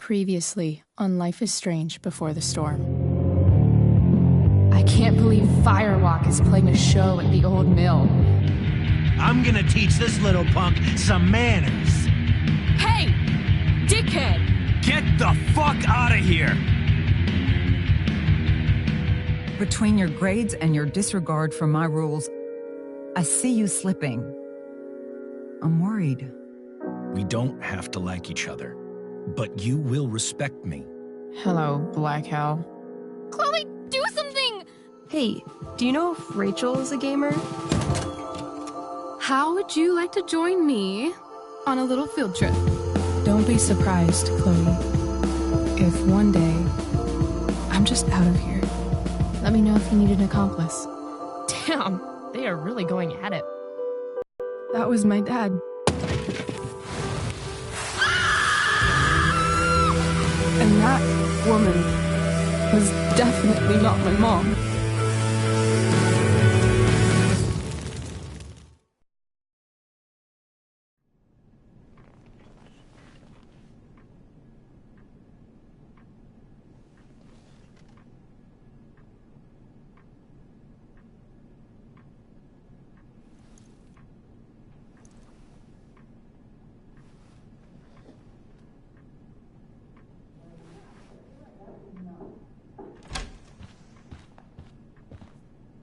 Previously on Life is Strange Before the Storm. I can't believe Firewalk is playing a show at the old mill. I'm gonna teach this little punk some manners. Hey! Dickhead! Get the fuck out of here! Between your grades and your disregard for my rules, I see you slipping. I'm worried. We don't have to like each other, but you will respect me. Hello, Black Hell. Chloe, do something! Hey, do you know if Rachel is a gamer? How would you like to join me on a little field trip? Don't be surprised, Chloe, if one day I'm just out of here. Let me know if you need an accomplice. Damn, they are really going at it. That was my dad. And that woman was definitely not my mom.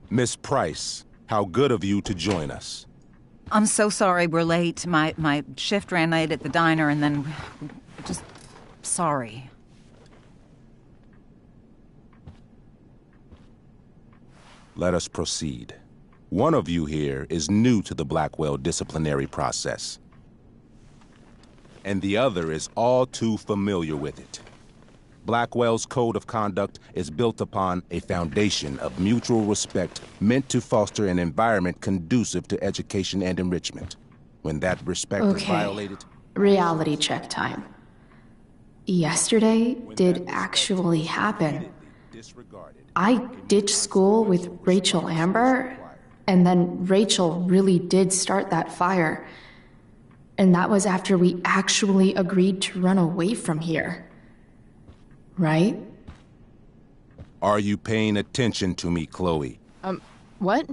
Miss Price, how good of you to join us. I'm so sorry we're late. My shift ran late at the diner and then... just... sorry. Let us proceed. One of you here is new to the Blackwell disciplinary process, and the other is all too familiar with it. Blackwell's code of conduct is built upon a foundation of mutual respect meant to foster an environment conducive to education and enrichment. When that respect is violated... Reality check time. Yesterday did actually happen. I ditched school with Rachel Amber, and then Rachel really did start that fire. And that was after we actually agreed to run away from here. Right? Are you paying attention to me, Chloe? What?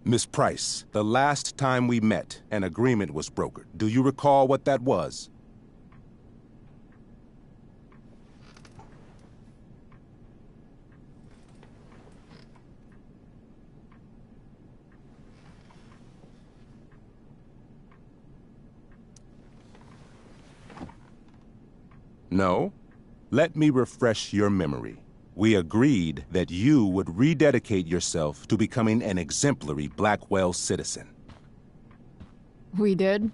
Miss Price, the last time we met, an agreement was brokered. Do you recall what that was? No? Let me refresh your memory. We agreed that you would rededicate yourself to becoming an exemplary Blackwell citizen. We did?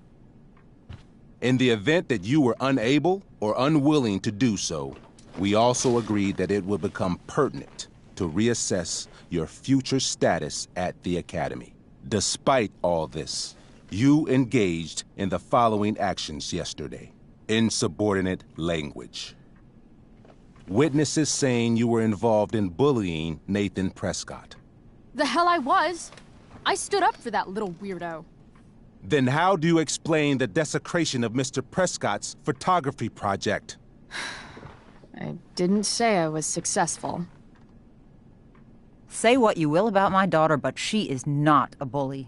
In the event that you were unable or unwilling to do so, we also agreed that it would become pertinent to reassess your future status at the Academy. Despite all this, you engaged in the following actions yesterday. Insubordinate language. Witnesses saying you were involved in bullying Nathan Prescott. The hell I was! I stood up for that little weirdo. Then how do you explain the desecration of Mr. Prescott's photography project? I didn't say I was successful. Say what you will about my daughter, but she is not a bully.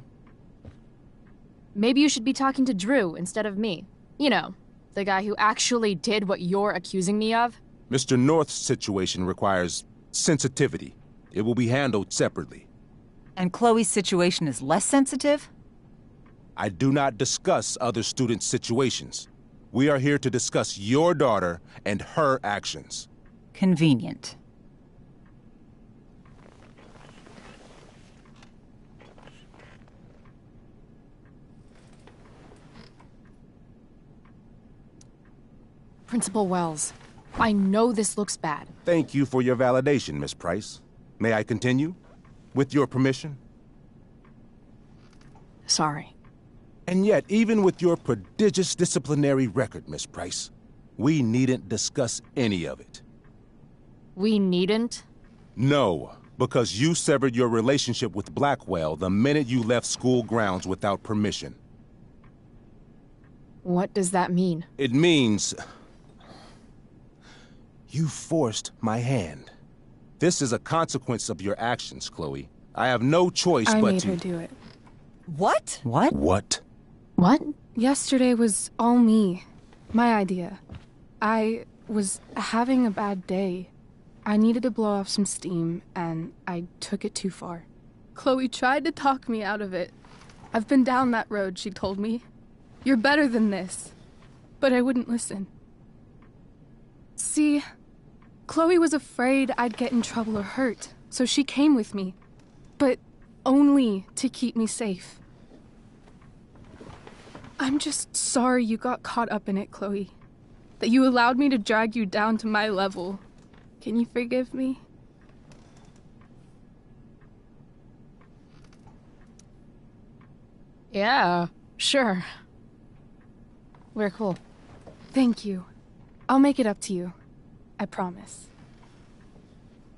Maybe you should be talking to Drew instead of me. You know, the guy who actually did what you're accusing me of. Mr. North's situation requires sensitivity. It will be handled separately. And Chloe's situation is less sensitive? I do not discuss other students' situations. We are here to discuss your daughter and her actions. Convenient. Principal Wells, I know this looks bad. Thank you for your validation, Miss Price. May I continue? With your permission? Sorry. And yet, even with your prodigious disciplinary record, Miss Price, we needn't discuss any of it. We needn't? No, because you severed your relationship with Blackwell the minute you left school grounds without permission. What does that mean? It means You forced my hand. This is a consequence of your actions, Chloe. I have no choice I but made to... her do it. What? What? What? What? Yesterday was all me. My idea. I was having a bad day. I needed to blow off some steam, and I took it too far. Chloe tried to talk me out of it. I've been down that road, she told me. You're better than this. But I wouldn't listen. See, Chloe was afraid I'd get in trouble or hurt, so she came with me. But only to keep me safe. I'm just sorry you got caught up in it, Chloe. That you allowed me to drag you down to my level. Can you forgive me? Yeah, sure. We're cool. Thank you. I'll make it up to you. I promise.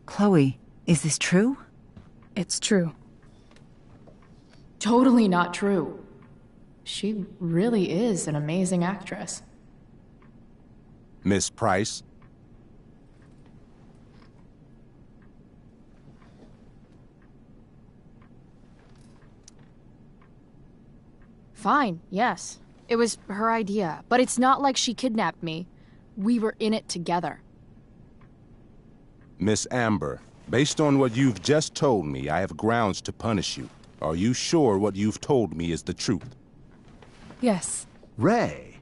Chloe, is this true? It's true. Totally not true. She really is an amazing actress. Miss Price? Fine, yes. It was her idea, but it's not like she kidnapped me. We were in it together. Miss Amber, based on what you've just told me, I have grounds to punish you. Are you sure what you've told me is the truth? Yes. Ray.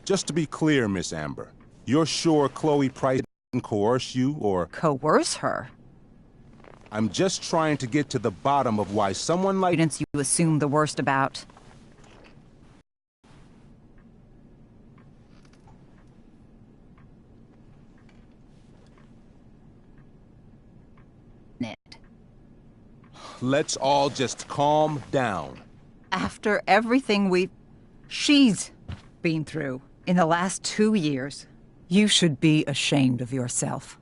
Just to be clear, Miss Amber, you're sure Chloe Price didn't coerce you, or... Coerce her? I'm just trying to get to the bottom of why someone like... Students you assume the worst about. Let's all just calm down. After everything she's been through in the last 2 years, you should be ashamed of yourself.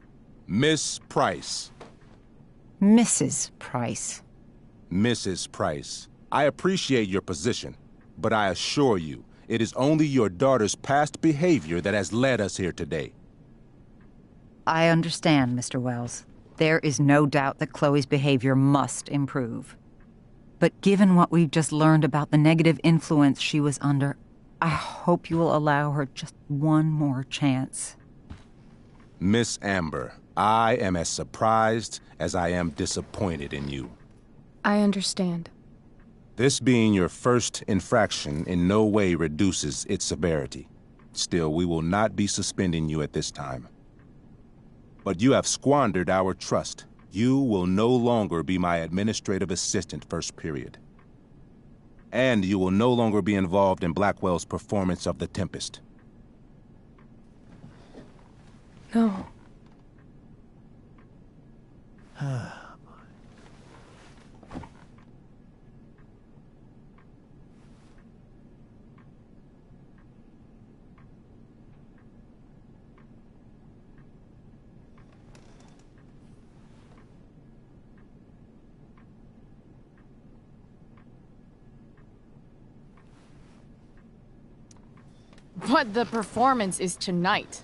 Miss Price. Mrs. Price. Mrs. Price, I appreciate your position, but I assure you, it is only your daughter's past behavior that has led us here today. I understand, Mr. Wells. There is no doubt that Chloe's behavior must improve. But given what we've just learned about the negative influence she was under, I hope you will allow her just one more chance. Miss Amber, I am as surprised as I am disappointed in you. I understand. This being your first infraction in no way reduces its severity. Still, we will not be suspending you at this time. But you have squandered our trust. You will no longer be my administrative assistant first period. And you will no longer be involved in Blackwell's performance of The Tempest. No. But the performance is tonight.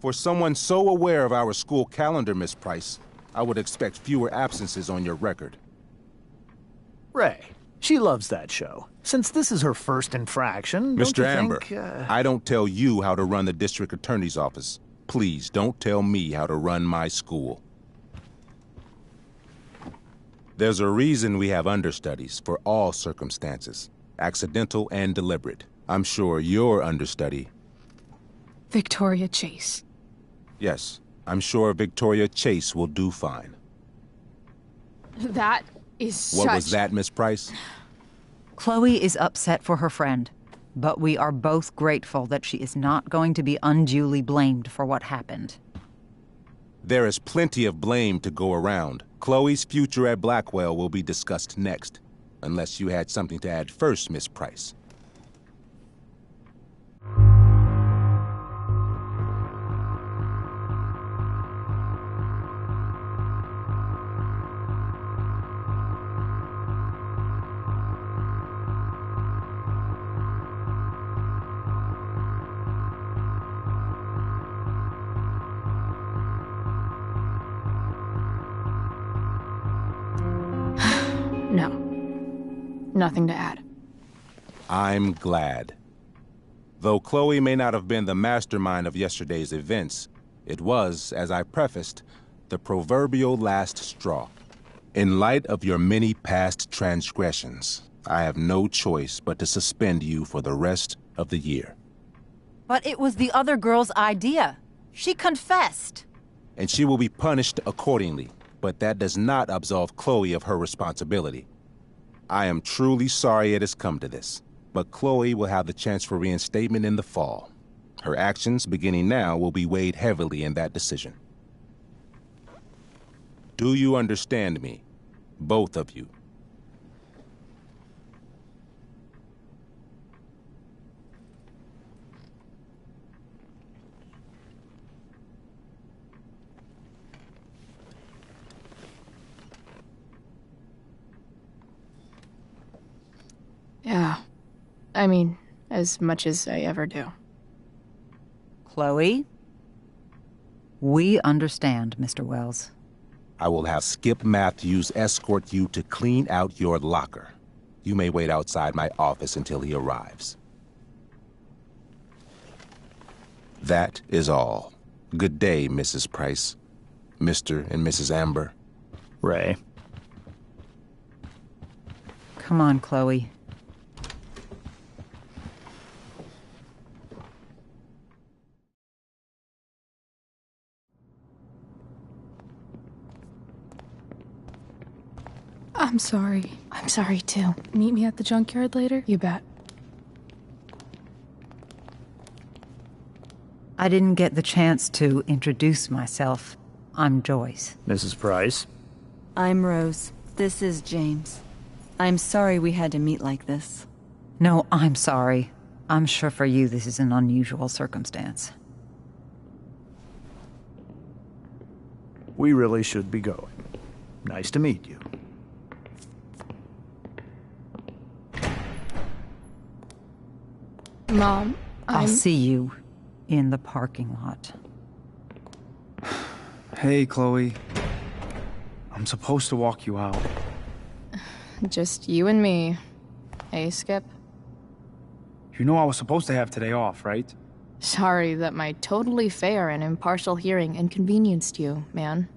For someone so aware of our school calendar, Miss Price, I would expect fewer absences on your record. Ray, she loves that show. Since this is her first infraction, don't Mr. you Amber, think, I don't tell you how to run the district attorney's office. Please don't tell me how to run my school. There's a reason we have understudies for all circumstances, accidental and deliberate. I'm sure your understudy... Victoria Chase. Yes, I'm sure Victoria Chase will do fine. That is What was that, Miss Price? Chloe is upset for her friend, but we are both grateful that she is not going to be unduly blamed for what happened. There is plenty of blame to go around. Chloe's future at Blackwell will be discussed next. Unless you had something to add first, Miss Price. No. Nothing to add. I'm glad. Though Chloe may not have been the mastermind of yesterday's events, it was, as I prefaced, the proverbial last straw. In light of your many past transgressions, I have no choice but to suspend you for the rest of the year. But it was the other girl's idea. She confessed. And she will be punished accordingly, but that does not absolve Chloe of her responsibility. I am truly sorry it has come to this, but Chloe will have the chance for reinstatement in the fall. Her actions, beginning now, will be weighed heavily in that decision. Do you understand me? Both of you. Yeah. I mean, as much as I ever do. Chloe? We understand, Mr. Wells. I will have Skip Matthews escort you to clean out your locker. You may wait outside my office until he arrives. That is all. Good day, Mrs. Price. Mr. and Mrs. Amber. Ray. Come on, Chloe. I'm sorry. I'm sorry, too. Meet me at the junkyard later? You bet. I didn't get the chance to introduce myself. I'm Joyce. Mrs. Price. I'm Rose. This is James. I'm sorry we had to meet like this. No, I'm sorry. I'm sure for you this is an unusual circumstance. We really should be going. Nice to meet you. Mom, I'll see you in the parking lot. Hey, Chloe. I'm supposed to walk you out. Just you and me. Hey, Skip. You know I was supposed to have today off, right? Sorry that my totally fair and impartial hearing inconvenienced you, man.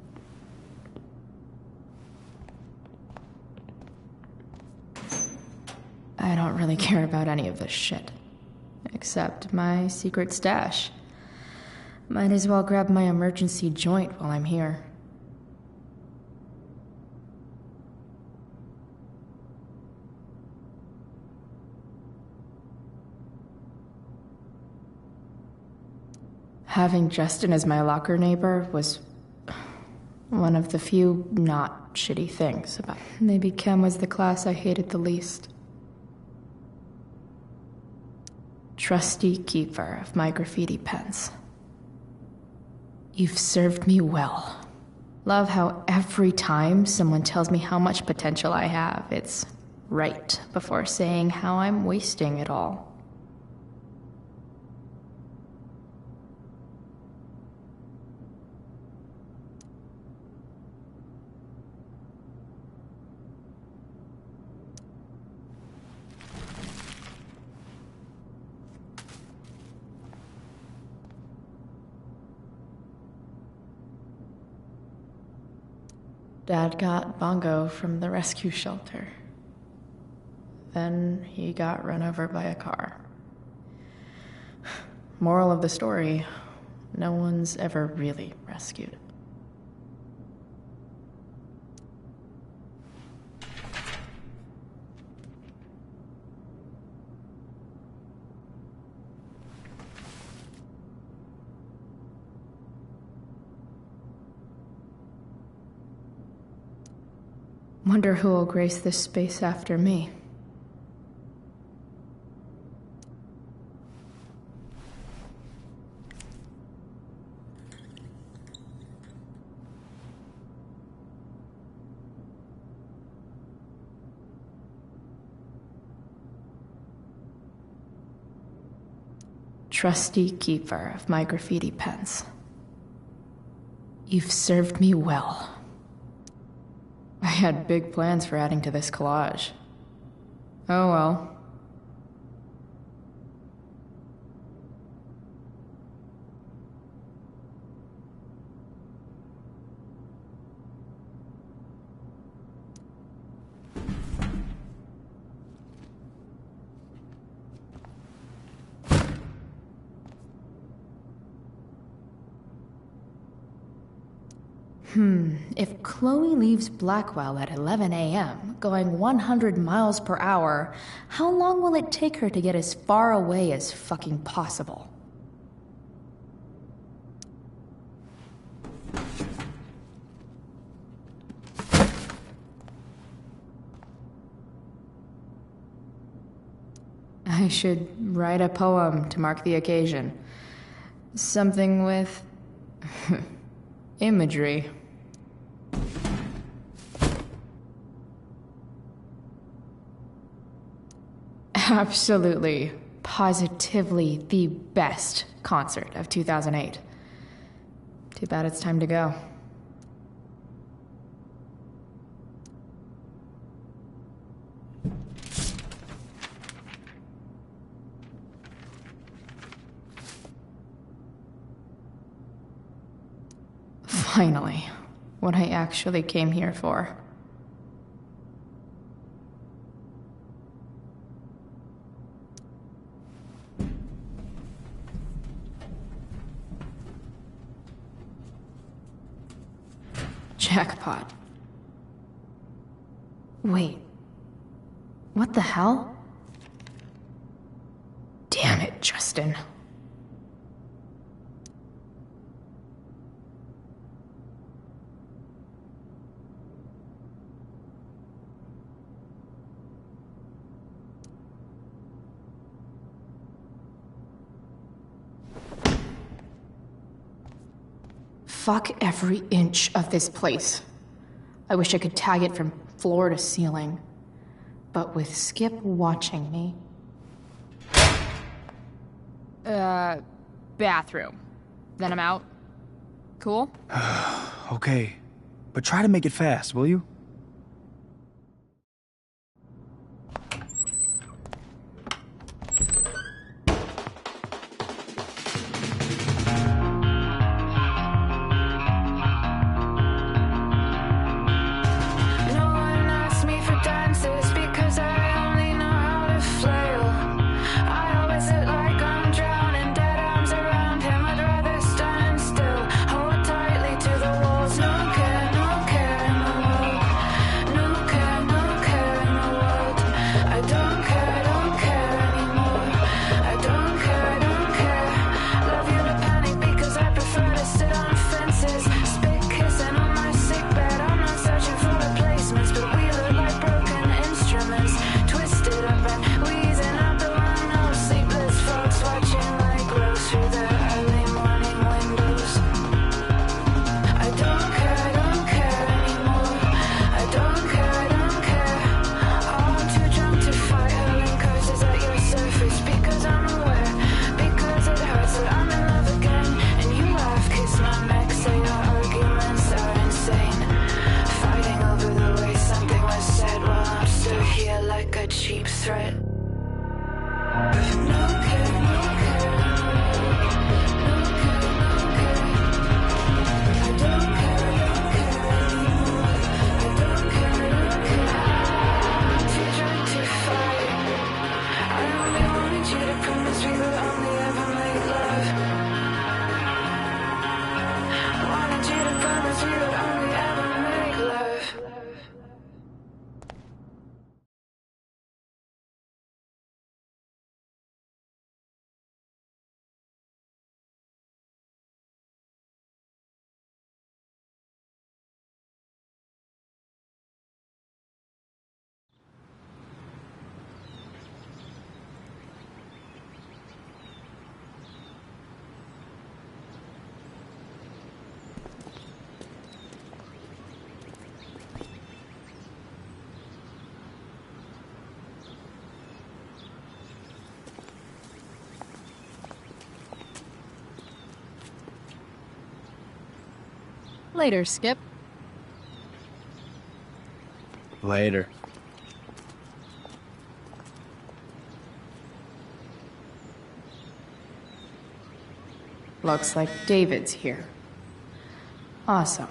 I don't really care about any of this shit. Except my secret stash. Might as well grab my emergency joint while I'm here. Having Justin as my locker neighbor was one of the few not shitty things about it. Maybe chem was the class I hated the least. Trusty keeper of my graffiti pens. You've served me well. Love how every time someone tells me how much potential I have, it's right before saying how I'm wasting it all. Dad got Bongo from the rescue shelter. Then he got run over by a car. Moral of the story, no one's ever really rescued. Wonder who will grace this space after me. Trusty keeper of my graffiti pens. You've served me well. I had big plans for adding to this collage. Oh well. If Chloe leaves Blackwell at 11 a.m., going 100 miles per hour, how long will it take her to get as far away as fucking possible? I should write a poem to mark the occasion. Something with imagery. Absolutely, positively the best concert of 2008. Too bad it's time to go. Finally, what I actually came here for. Jackpot. Wait. What the hell? Damn it, Justin. Fuck every inch of this place. I wish I could tag it from floor to ceiling. But with Skip watching me... Bathroom. Then I'm out. Cool? Okay, but try to make it fast, will you? Later, Skip. Later. Looks like David's here. Awesome.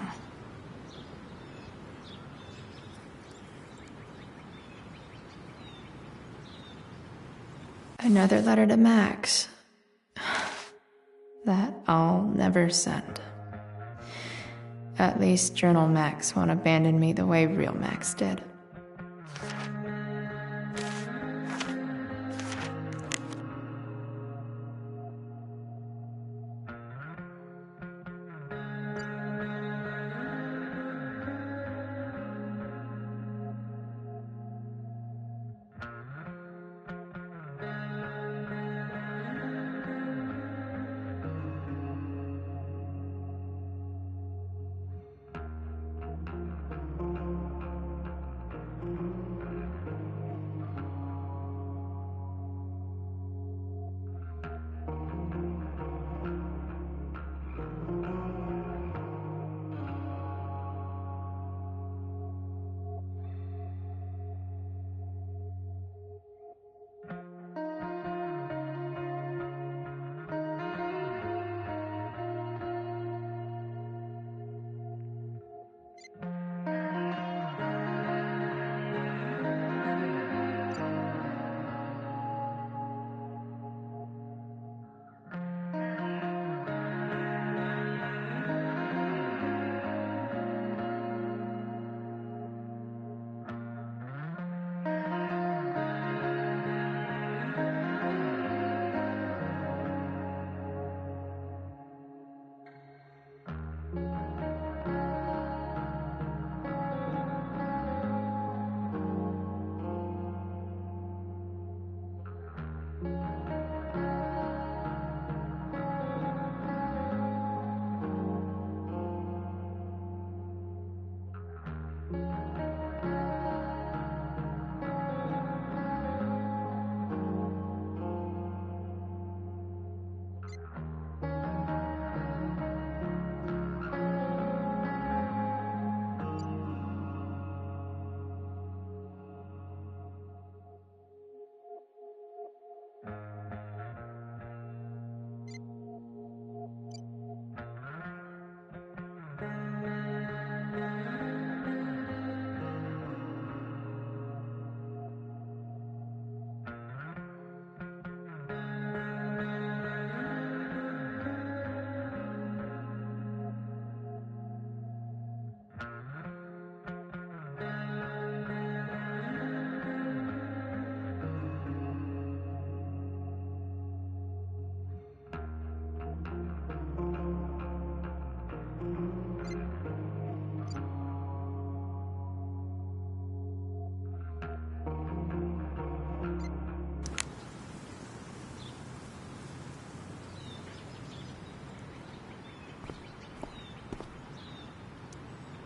Another letter to Max. That I'll never send. At least Journal Max won't abandon me the way real Max did.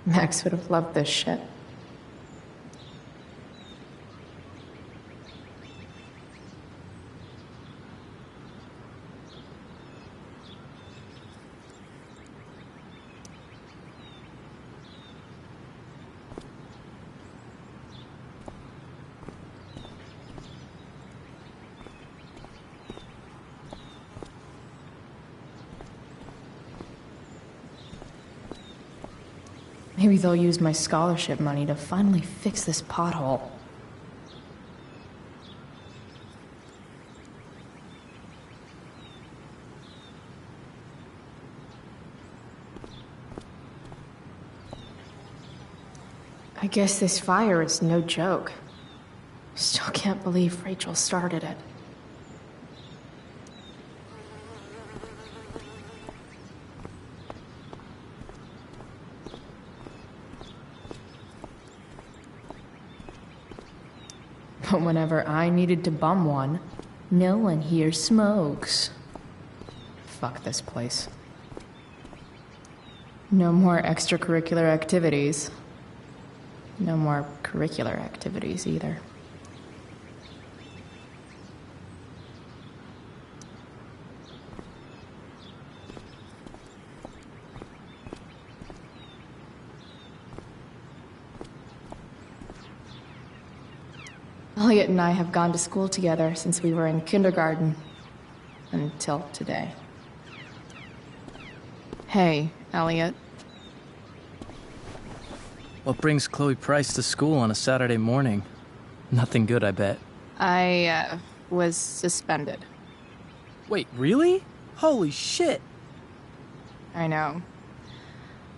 Max would have loved this shit. Maybe they'll use my scholarship money to finally fix this pothole. I guess this fire is no joke. Still can't believe Rachel started it. But whenever I needed to bum one, no one here smokes. Fuck this place. No more extracurricular activities. No more curricular activities either. Elliot and I have gone to school together since we were in kindergarten. Until today. Hey, Elliot. What brings Chloe Price to school on a Saturday morning? Nothing good, I bet. I, was suspended. Wait, really? Holy shit! I know.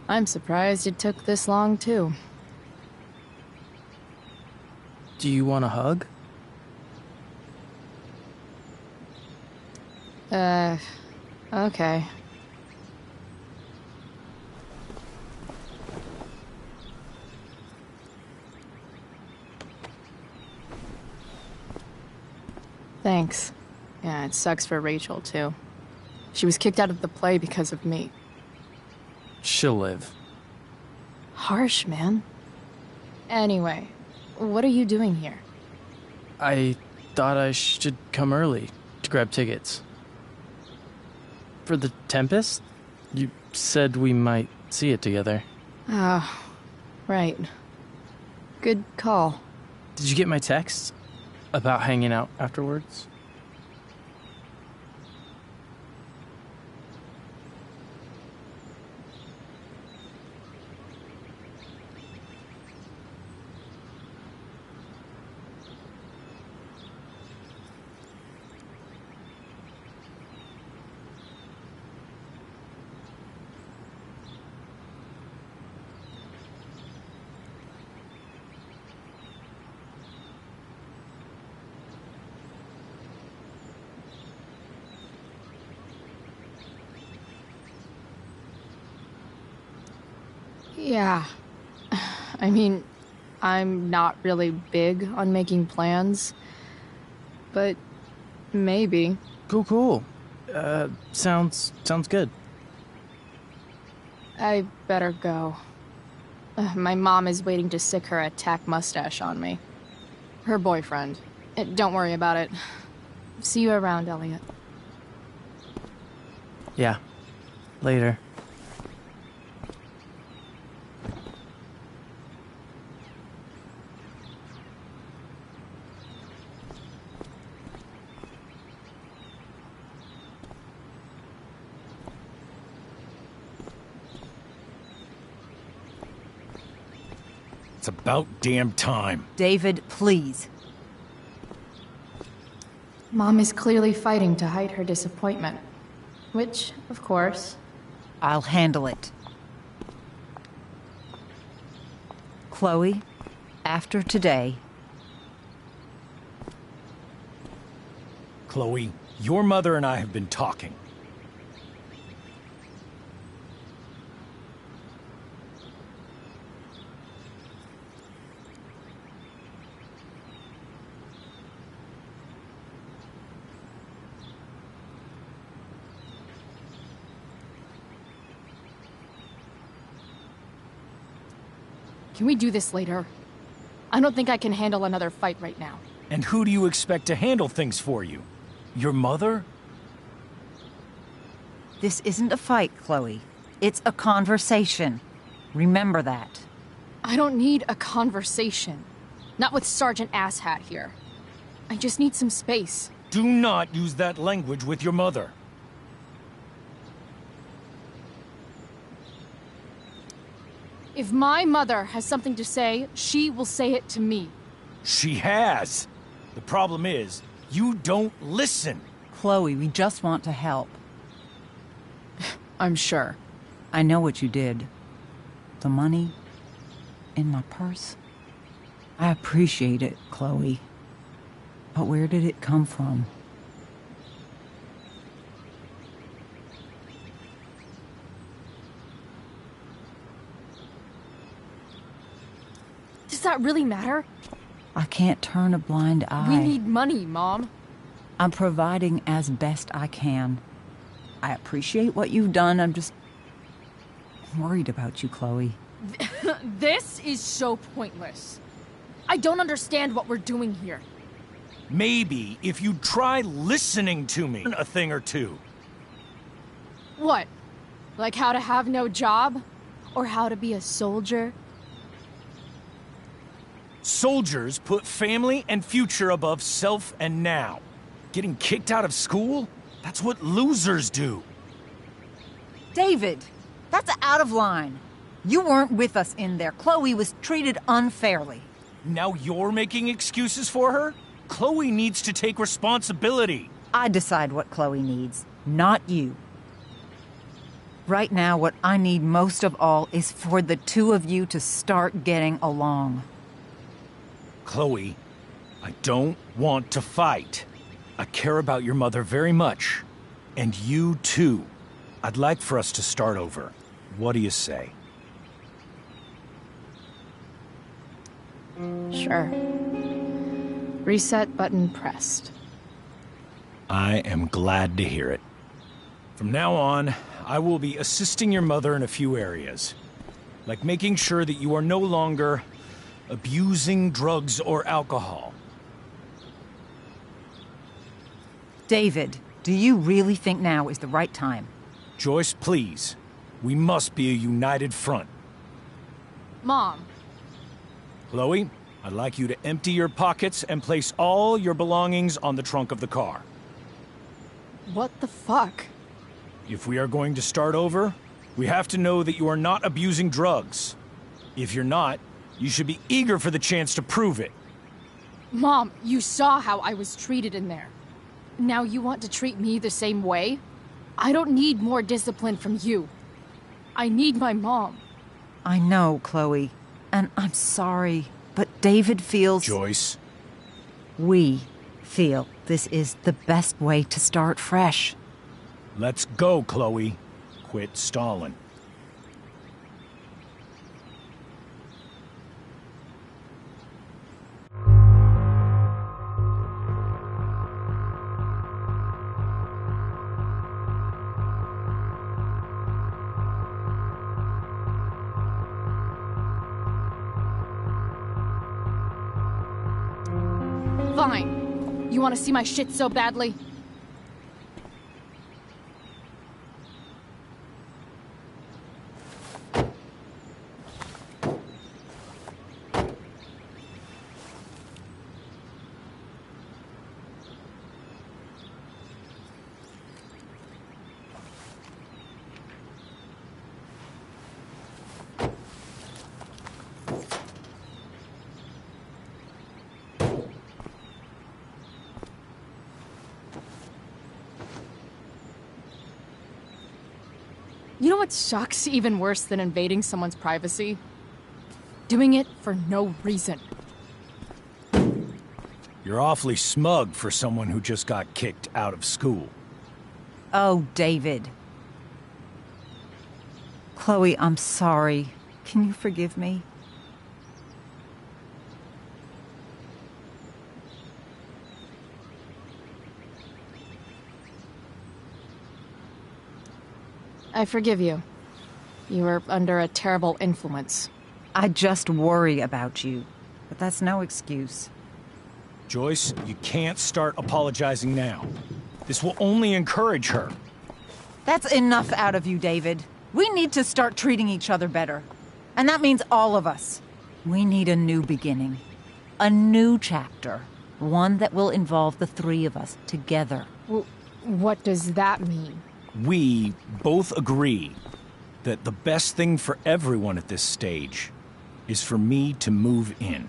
I'm surprised it took this long, too. Do you want a hug? Okay. Thanks. Yeah, it sucks for Rachel, too. She was kicked out of the play because of me. She'll live. Harsh, man. Anyway, what are you doing here? I thought I should come early to grab tickets. For the Tempest? You said we might see it together. Oh, right. Good call. Did you get my text about hanging out afterwards? Yeah. I mean, I'm not really big on making plans, but maybe. Cool. Sounds good. I better go. My mom is waiting to sick her attack mustache on me. Her boyfriend. Don't worry about it. See you around, Elliot. Yeah. Later. It's about damn time. David, please. Mom is clearly fighting to hide her disappointment. Which, of course... I'll handle it. Chloe, after today... Chloe, your mother and I have been talking. Can we do this later? I don't think I can handle another fight right now. And who do you expect to handle things for you? Your mother? This isn't a fight, Chloe. It's a conversation. Remember that. I don't need a conversation. Not with Sergeant Asshat here. I just need some space. Do not use that language with your mother. If my mother has something to say, she will say it to me. She has. The problem is, you don't listen. Chloe, we just want to help. I'm sure. I know what you did. The money in my purse. I appreciate it, Chloe. But where did it come from? Does that really matter? I can't turn a blind eye. We need money, Mom. I'm providing as best I can. I appreciate what you've done. I'm just worried about you, Chloe. This is so pointless. I don't understand what we're doing here. Maybe if you try listening to me a thing or two. What? Like how to have no job? Or how to be a soldier? Soldiers put family and future above self and now. Getting kicked out of school? That's what losers do. David, that's out of line. You weren't with us in there. Chloe was treated unfairly. Now you're making excuses for her? Chloe needs to take responsibility. I decide what Chloe needs, not you. Right now, what I need most of all is for the two of you to start getting along. Chloe, I don't want to fight. I care about your mother very much. And you too. I'd like for us to start over. What do you say? Sure. Reset button pressed. I am glad to hear it. From now on, I will be assisting your mother in a few areas. Like making sure that you are no longer abusing drugs or alcohol. David, do you really think now is the right time? Joyce, please. We must be a united front. Mom. Chloe, I'd like you to empty your pockets and place all your belongings on the trunk of the car. What the fuck? If we are going to start over, we have to know that you are not abusing drugs. If you're not, you should be eager for the chance to prove it. Mom, you saw how I was treated in there. Now you want to treat me the same way? I don't need more discipline from you. I need my mom. I know, Chloe, and I'm sorry, but David feels... Joyce. We feel this is the best way to start fresh. Let's go, Chloe. Quit stalling. Fine. You want to see my shit so badly? You know what sucks even worse than invading someone's privacy? Doing it for no reason. You're awfully smug for someone who just got kicked out of school. Oh, David. Chloe, I'm sorry. Can you forgive me? I forgive you. You were under a terrible influence. I just worry about you, but that's no excuse. Joyce, you can't start apologizing now. This will only encourage her. That's enough out of you, David. We need to start treating each other better. And that means all of us. We need a new beginning. A new chapter. One that will involve the three of us together. What does that mean? We both agree that the best thing for everyone at this stage is for me to move in.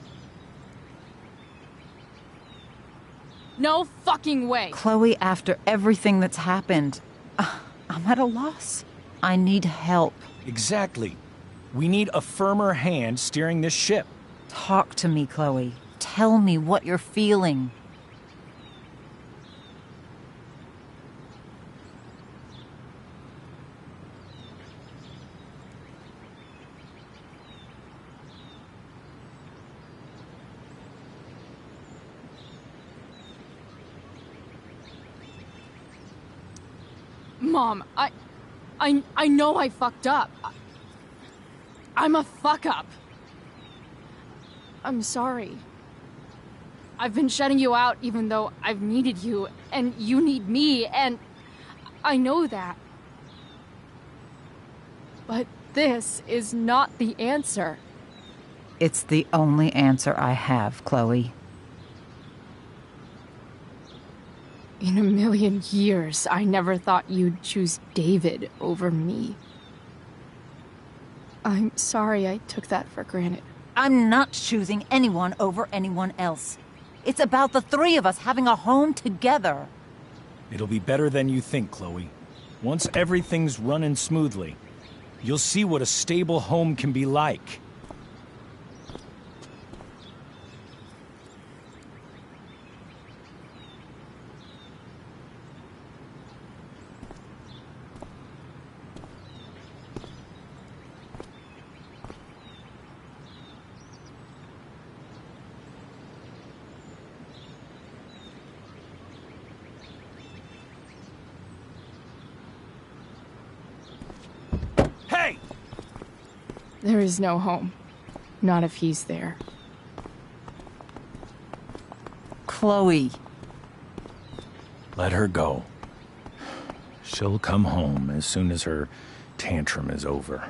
No fucking way! Chloe, after everything that's happened, I'm at a loss. I need help. Exactly. We need a firmer hand steering this ship. Talk to me, Chloe. Tell me what you're feeling. Mom, I know I fucked up. I'm a fuck-up. I'm sorry. I've been shutting you out even though I've needed you, and you need me, and I know that. But this is not the answer. It's the only answer I have, Chloe. In a million years, I never thought you'd choose David over me. I'm sorry I took that for granted. I'm not choosing anyone over anyone else. It's about the three of us having a home together. It'll be better than you think, Chloe. Once everything's running smoothly, you'll see what a stable home can be like. There is no home. Not if he's there. Chloe. Let her go. She'll come home as soon as her tantrum is over.